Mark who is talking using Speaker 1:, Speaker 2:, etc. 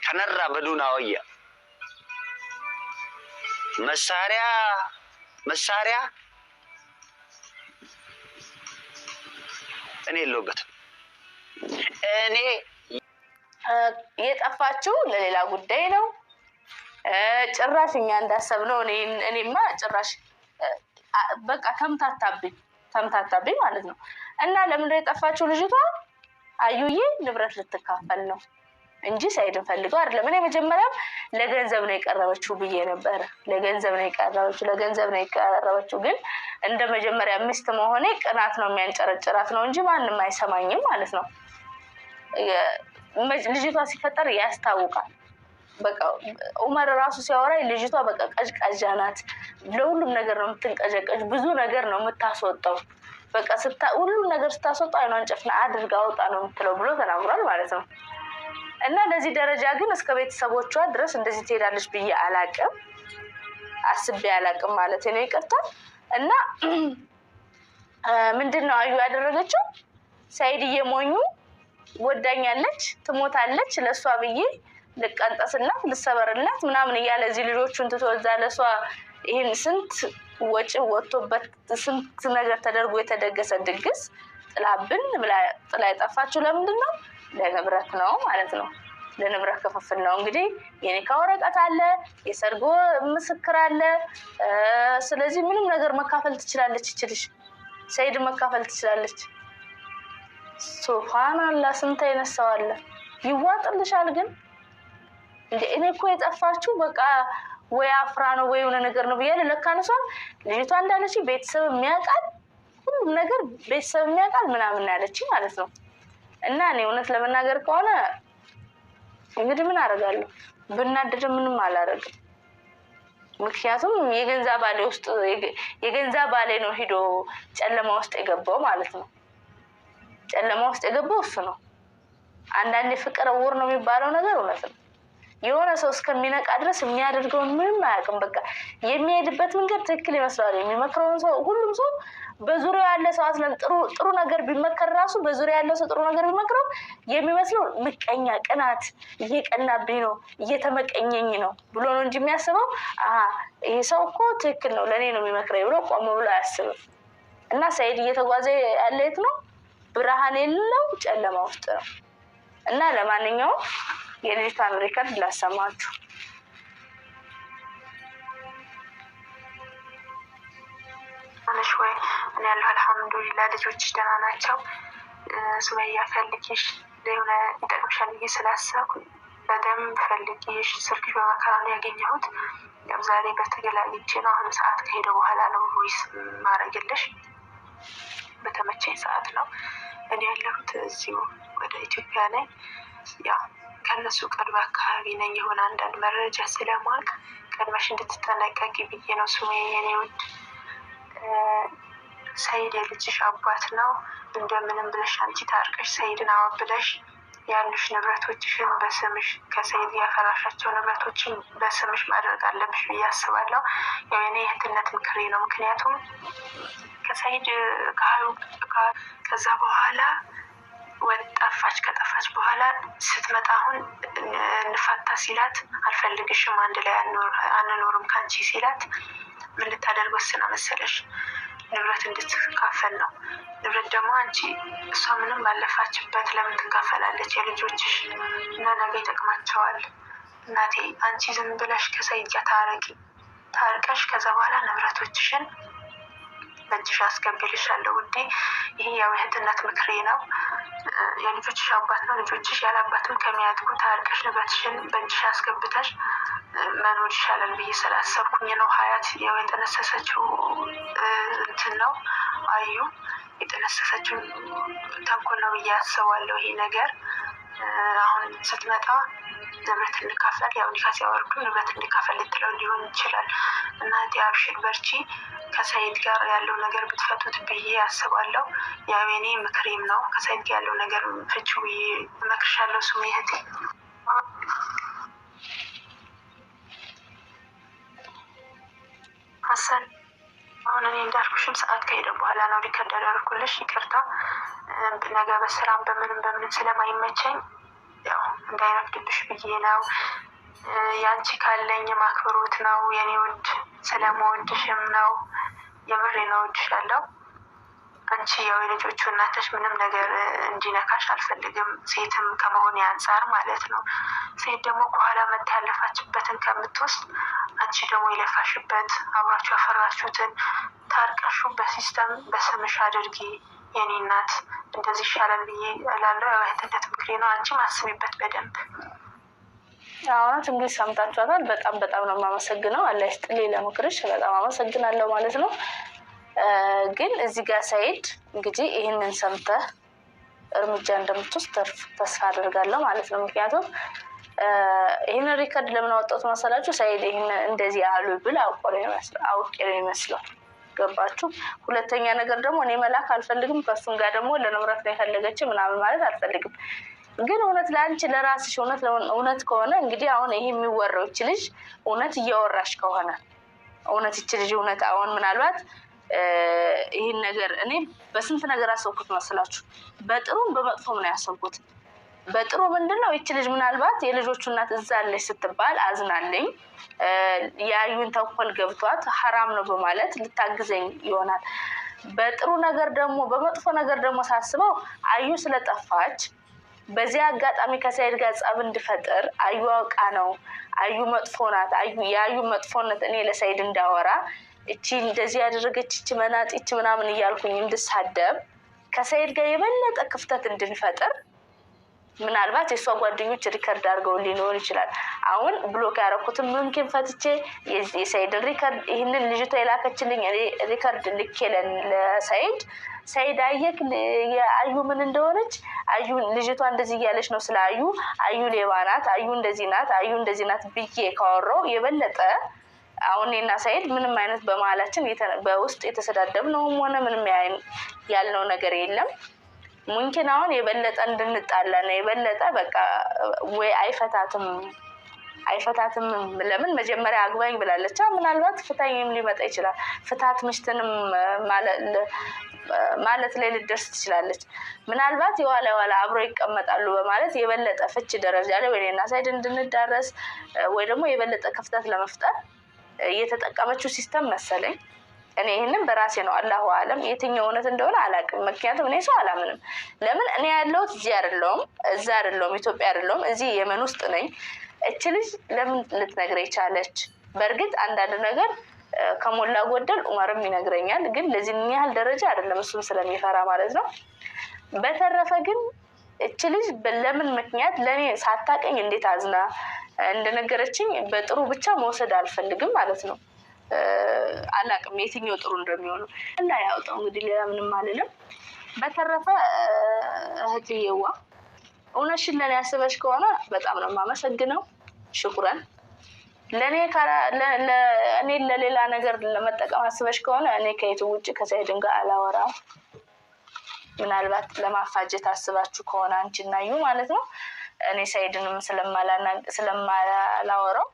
Speaker 1: كنرى بدون أوية مساريا እኔ የለሁበት እኔ
Speaker 2: የጠፋችው ለሌላ ጉዳይ ነው። ጭራሽ እኛ እንዳሰብነው እኔማ ጭራሽ በቃ ተምታታብኝ ማለት ነው። እና ለምንድነው የጠፋችው ልጅቷ? አዩዬ ንብረት ልትካፈል ነው እንጂ ሰይድን ፈልገው አይደለም። እኔ መጀመሪያም ለገንዘብ ነው የቀረበችው ብዬ ነበር። ለገንዘብ ነው የቀረበችው ግን እንደ መጀመሪያ ሚስት መሆኔ ቅናት ነው የሚያንጨረጭራት ነው እንጂ ማንም አይሰማኝም ማለት ነው። ልጅቷ ሲፈጠር ያስታውቃል። በቃ ዑመር ራሱ ሲያወራ ልጅቷ በቃ ቀዥቃዣ ናት። ለሁሉም ነገር ነው የምትንቀዠቀዥ፣ ብዙ ነገር ነው የምታስወጣው። በቃ ሁሉም ነገር ስታስወጣ አይኗን ጨፍና አድርጋ አውጣ ነው የምትለው ብሎ ተናግሯል ማለት ነው። እና ለዚህ ደረጃ ግን እስከ ቤተሰቦቿ ድረስ እንደዚህ ትሄዳለች ብዬ አስቤ አላቅም ማለት ነው። ይቅርታ። እና ምንድነው አዩ ያደረገችው? ሰይድ እየሞኙ ወዳኛለች፣ ትሞታለች፣ ለሷ ብዬ ልቀንጠስላት ልሰበርላት ምናምን እያለ እዚህ ልጆቹን ትተወዛ ለሷ ይሄን ስንት ወጪ ወጥቶበት ስንት ነገር ተደርጎ የተደገሰ ድግስ ጥላብን ጥላ የጠፋችው ለምንድን ነው? ለንብረት ነው ማለት ነው። ለንብረት ክፍፍል ነው። እንግዲህ የኒካ ወረቀት አለ፣ የሰርጎ ምስክር አለ። ስለዚህ ምንም ነገር መካፈል ትችላለች። ይችልሽ ሰይድ መካፈል ትችላለች። ሱብሃንአላህ ስንት አይነት ሰው አለ። ይዋጥልሻል ግን እኔ እኮ የጠፋችው በቃ ወይ አፍራ ነው ወይ የሆነ ነገር ነው ብያለሁ። ለካ ነው ልጅቷ እንዳለች ቤተሰብ የሚያውቃል፣ ሁሉም ነገር ቤተሰብ የሚያውቃል ምናምን ያለች ማለት ነው። እና እኔ እውነት ለመናገር ከሆነ እንግዲህ ምን አደርጋለሁ? ብናደድ ምንም አላደርግም። ምክንያቱም የገንዛ ባሌ ነው ሄዶ ጨለማ ውስጥ የገባው ማለት ነው። ጨለማ ውስጥ የገባው እሱ ነው። አንዳንዴ ፍቅር እውር ነው የሚባለው ነገር እውነት ነው። የሆነ ሰው እስከሚነቃ ድረስ የሚያደርገውን ምንም አያውቅም። በቃ የሚሄድበት መንገድ ትክክል ይመስላል። የሚመክረውን ሰው ሁሉም ሰው በዙሪያው ያለ ሰው አስለን ጥሩ ነገር ቢመከር ራሱ በዙሪያው ያለ ሰው ጥሩ ነገር ቢመክረው የሚመስለው ምቀኛ፣ ቅናት፣ እየቀናብኝ ነው እየተመቀኘኝ ነው ብሎ ነው እንጂ የሚያስበው ይሄ ሰው እኮ ትክክል ነው ለኔ ነው የሚመክረኝ ብሎ ቆም ብሎ አያስብም። እና ሰይድ እየተጓዘ ያለ የት ነው? ብርሃን የሌለው ጨለማ ውስጥ ነው። እና ለማንኛውም የልጅቷን ሪከርድ ላሰማችሁ።
Speaker 3: አለሽ ወይ? እኔ ያለው አልሐምዱሊላህ ልጆችሽ ደህና ናቸው። ሱመያ ፈልጌሽ ለሆነ ይጠቅምሻል ብዬ ስላሰብኩ በደንብ ፈልጌሽ ስልክሽ በመከራ ነው ያገኘሁት። ያው ዛሬ በተገላልጬ ነው። አሁን ሰዓት ከሄደ በኋላ ነው ቮይስ ማረግልሽ። በተመቸኝ ሰዓት ነው። እኔ ያለሁት እዚሁ ወደ ኢትዮጵያ ነኝ። ያው ከነሱ ቅርብ አካባቢ ነኝ። የሆነ አንዳንድ መረጃ ስለማውቅ ቀድመሽ እንድትጠነቀቂ ብዬ ነው። ሱመያ የኔ ውድ ሰይድ የልጅሽ አባት ነው። እንደምንም ብለሽ አንቺ ታርቀሽ ሰይድን አወብለሽ ያሉሽ ንብረቶችሽን በስምሽ ከሰይድ ያፈራሻቸው ንብረቶችን በስምሽ ማድረግ አለብሽ ብዬ አስባለሁ። ያው የኔ እህትነት ምክሬ ነው። ምክንያቱም ከሰይድ ከዛ በኋላ ጠፋች። ከጠፋች በኋላ ስትመጣ አሁን እንፋታ ሲላት አልፈልግሽም፣ አንድ ላይ አንኖርም ካንቺ ሲላት ምን ልታደርግ ወስና መሰለሽ? ንብረት እንድትካፈል ነው። ንብረት ደግሞ አንቺ እሷ ምንም ባለፋችበት ለምን ትካፈላለች? የልጆችሽ እና ነገ ይጠቅማቸዋል። እናቴ አንቺ ዝም ብለሽ ከሰይድ ጋር ታርቀሽ ከዛ በኋላ ንብረቶችሽን በእጅሽ አስገቢልሻለሁ ውዴ። ይሄ ያው እህትነት ምክሬ ነው። የልጆችሽ አባት ነው። ልጆችሽ ያላባትም ከሚያድጉ ታርቀሽ ንብረትሽን በእጅሽ አስገብተሽ መኖር ይሻላል ብዬ ስላሰብኩኝ ነው። ሀያት ያው የጠነሰሰችው እንትን ነው። አዩ የጠነሰሰችው ተንኮል ነው ብዬ አስባለሁ። ይሄ ነገር አሁን ስትመጣ ንብረት እንካፈል፣ ያው ኒካ ሲያወርዱ ንብረት እንካፈል ልትለው ሊሆን ይችላል። እናቴ አብሽር በርቺ፣ ከሰይድ ጋር ያለው ነገር ብትፈቱት ብዬ አስባለሁ። ያው የኔ ምክሬም ነው። ከሰይድ ጋር ያለው ነገር ፍቹ ብዬ እመክርሻለሁ ሱመያ እህቴ። ሀሰን አሁን እኔ እንዳልኩሽም ሰዓት ከሄደ በኋላ ነው ሪከርድ ያደረኩልሽ። ይቅርታ ነገ በስራም በምንም ስለማይመቸኝ ያው እንዳይረፍድብሽ ብዬ ነው። ያንቺ ካለኝ ማክብሮት ነው የኔ ውድ፣ ስለምወድሽም ነው። የምሬ ነው፣ እወድሻለሁ። አንቺ ያው የልጆቹ እናትሽ፣ ምንም ነገር እንዲነካሽ አልፈልግም፣ ሴትም ከመሆን አንጻር ማለት ነው። ሴት ደግሞ ከኋላ መታ ያለፋችበትን ከምትወስድ አንቺ ደግሞ የለፋሽበት አብራችሁ ያፈራችሁትን ታርቀሹ በሲስተም በስምሽ አድርጊ የኔ እናት። እንደዚህ ይሻላል ብዬ እላለሁ። የእህትነት ምክሬ ነው። አንቺም አስቢበት በደንብ።
Speaker 2: አሁን እንግዲህ ሰምታችኋታል። በጣም በጣም ነው የማመሰግነው። አላህ ይስጥልኝ ለምክርሽ፣ በጣም አመሰግናለሁ ማለት ነው። ግን እዚህ ጋር ሰይድ እንግዲህ ይህንን ሰምተህ እርምጃ እንደምትወስድ ተስፋ አደርጋለሁ ማለት ነው። ምክንያቱም ይህንን ሪከርድ ለምን አወጣሁት መሰላችሁ? ሰይድ ይህን እንደዚህ አሉ ብል አውቄ ነው ይመስለው። ገባችሁ? ሁለተኛ ነገር ደግሞ እኔ መላክ አልፈልግም፣ ከሱም ጋር ደግሞ ለንብረት ነው የፈለገች ምናምን ማለት አልፈልግም። ግን እውነት ለአንቺ ለራስሽ እውነት ከሆነ እንግዲህ አሁን ይሄ የሚወራው ይች ልጅ እውነት እያወራሽ ከሆነ እውነት ይች ልጅ እውነት አሁን ምናልባት ይህን ነገር እኔ በስንት ነገር አሰብኩት መስላችሁ? በጥሩም በመጥፎም ነው ያሰብኩት። በጥሩ ምንድነው ይች ልጅ ምናልባት የልጆቹ እናት እዛ አለች ስትባል አዝናለኝ ያዩን ተንኮል ገብቷት ሐራም ነው በማለት ልታግዘኝ ይሆናል። በጥሩ ነገር ደግሞ በመጥፎ ነገር ደግሞ ሳስበው አዩ ስለጠፋች በዚህ አጋጣሚ ከሰይድ ጋር ጸብ እንድፈጥር አዩ አውቃ ነው፣ አዩ መጥፎ ናት፣ የአዩ መጥፎነት እኔ ለሰይድ እንዳወራ እቺ እንደዚህ ያደረገች እቺ መናጥ እቺ ምናምን እያልኩኝ እንድሳደብ ከሰይድ ጋር የበለጠ ክፍተት እንድንፈጥር ምናልባት የሷ ጓደኞች ሪከርድ አድርገው ሊኖር ይችላል። አሁን ብሎክ ያደረኩትን ምንኪን ፈትቼ የሰይድን ሪከርድ ይህንን ልጅቷ የላከችልኝ ሪከርድ ልኬ ለሰይድ ሰይድ አየክ የአዩ ምን እንደሆነች አዩ ልጅቷ እንደዚህ እያለች ነው ስለ አዩ ሌባ ናት፣ አዩ እንደዚህ ናት፣ አዩ እንደዚህ ናት ብዬ ካወራው የበለጠ አሁን እኔና ሰይድ ምንም አይነት በመሀላችን በውስጥ የተሰዳደብነውም ሆነ ምንም ያልነው ነገር የለም። ሙምኪን አሁን የበለጠ እንድንጣላ ነው የበለጠ በቃ ወይ አይፈታትም። ለምን መጀመሪያ አግባኝ ብላለች። ምናልባት ፍታኝም ሊመጣ ይችላል። ፍታት ምሽትንም ማለት ላይ ልደርስ ትችላለች። ምናልባት የኋላ አብሮ ይቀመጣሉ በማለት የበለጠ ፍች ደረጃ ላይ ወይና ሰይድ እንድንዳረስ ወይ ደግሞ የበለጠ ክፍተት ለመፍጠር የተጠቀመችው ሲስተም መሰለኝ። እኔ ይሄንን በራሴ ነው አላሁ አለም የትኛው እውነት እንደሆነ አላውቅም። ምክንያቱም እኔ ሰው አላምንም። ለምን እኔ ያለሁት እዚህ አይደለሁም፣ እዛ አይደለሁም፣ ኢትዮጵያ አይደለሁም፣ እዚህ የመን ውስጥ ነኝ። እቺ ልጅ ለምን ልትነግረኝ ቻለች? በእርግጥ አንዳንድ ነገር ከሞላ ጎደል ዑመርም ይነግረኛል፣ ግን ለዚህ ያህል ደረጃ አይደለም፣ እሱም ስለሚፈራ ማለት ነው። በተረፈ ግን እቺ ልጅ ለምን ምክንያት ለኔ ሳታቀኝ እንዴት አዝና እንደነገረችኝ በጥሩ ብቻ መውሰድ አልፈልግም ማለት ነው። አላቅም የትኛው ጥሩ እንደሚሆኑ እና ያውጣው እንግዲህ ሌላ ምንም አልልም። በተረፈ እህትዬዋ እውነትሽን ለኔ ያስበሽ ከሆነ በጣም ነው የማመሰግነው። ሽኩራን። እኔ ለሌላ ነገር ለመጠቀም አስበሽ ከሆነ እኔ ከየቱ ውጭ ከሰይድን ጋር አላወራም። ምናልባት ለማፋጀት አስባችሁ ከሆነ አንቺና ዩ ማለት ነው። እኔ ሰይድንም ስለማላወራው